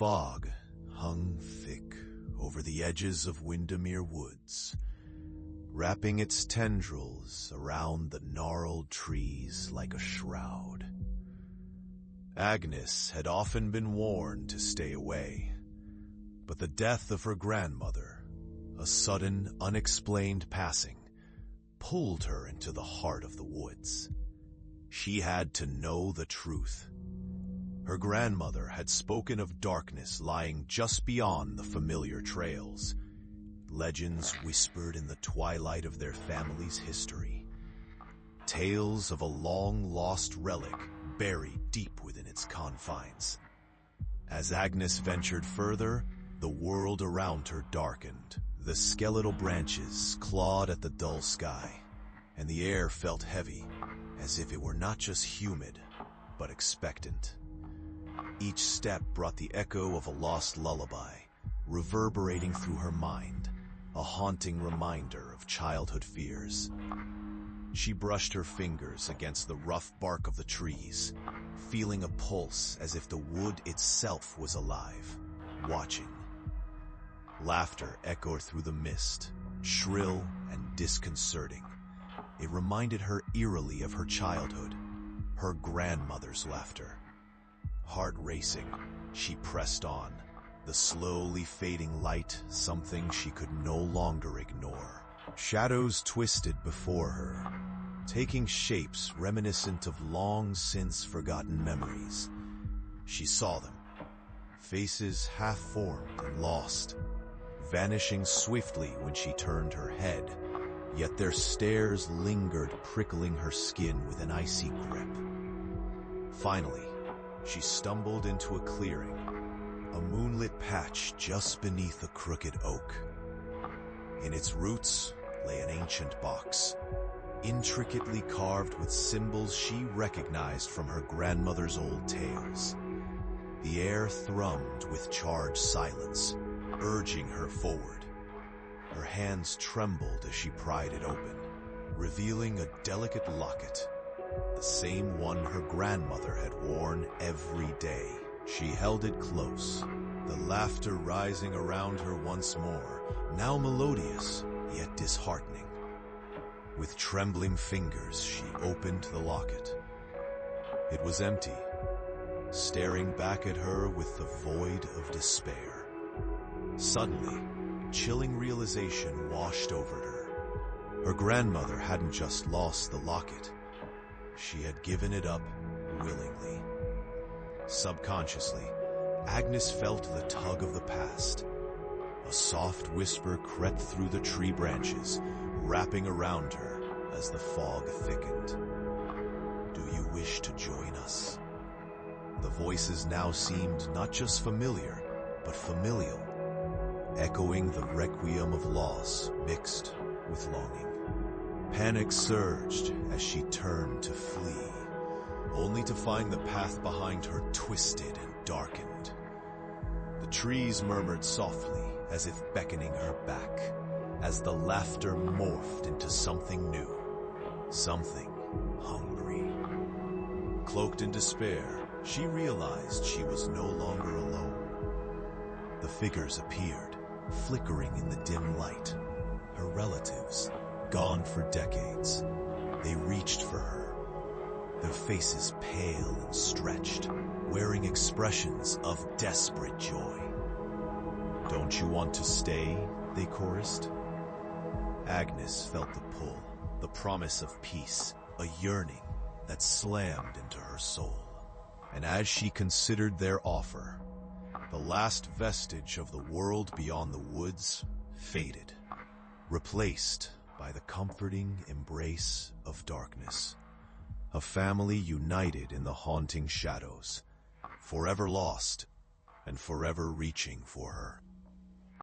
Fog hung thick over the edges of Windermere Woods, wrapping its tendrils around the gnarled trees like a shroud. Agnes had often been warned to stay away, but the death of her grandmother, a sudden, unexplained passing, pulled her into the heart of the woods. She had to know the truth. Her grandmother had spoken of darkness lying just beyond the familiar trails. Legends whispered in the twilight of their family's history. Tales of a long-lost relic buried deep within its confines. As Agnes ventured further, the world around her darkened. The skeletal branches clawed at the dull sky, and the air felt heavy, as if it were not just humid, but expectant. Each step brought the echo of a lost lullaby, reverberating through her mind, a haunting reminder of childhood fears. She brushed her fingers against the rough bark of the trees, feeling a pulse as if the wood itself was alive, watching. Laughter echoed through the mist, shrill and disconcerting. It reminded her eerily of her childhood, her grandmother's laughter. Heart racing, she pressed on, the slowly fading light something she could no longer ignore. Shadows twisted before her, taking shapes reminiscent of long since forgotten memories. She saw them, faces half-formed and lost, vanishing swiftly when she turned her head, yet their stares lingered, prickling her skin with an icy grip. Finally, she stumbled into a clearing, a moonlit patch just beneath a crooked oak. In its roots lay an ancient box, intricately carved with symbols she recognized from her grandmother's old tales. The air thrummed with charged silence, urging her forward. Her hands trembled as she pried it open, revealing a delicate locket, the same one her grandmother had worn every day. She held it close, the laughter rising around her once more, now melodious, yet disheartening. With trembling fingers, she opened the locket. It was empty, staring back at her with the void of despair. Suddenly, chilling realization washed over her. Her grandmother hadn't just lost the locket. She had given it up willingly. Subconsciously, Agnes felt the tug of the past. A soft whisper crept through the tree branches, wrapping around her as the fog thickened. "Do you wish to join us?" The voices now seemed not just familiar, but familial, echoing the requiem of loss mixed with longing. Panic surged as she turned to flee, only to find the path behind her twisted and darkened. The trees murmured softly, as if beckoning her back, as the laughter morphed into something new, something hungry. Cloaked in despair, she realized she was no longer alone. The figures appeared, flickering in the dim light. Her relatives, gone for decades, they reached for her, their faces pale and stretched, wearing expressions of desperate joy. "Don't you want to stay?" they chorused. Agnes felt the pull, the promise of peace, a yearning that slammed into her soul. And as she considered their offer, the last vestige of the world beyond the woods faded, replaced by the comforting embrace of darkness. A family united in the haunting shadows, forever lost and forever reaching for her.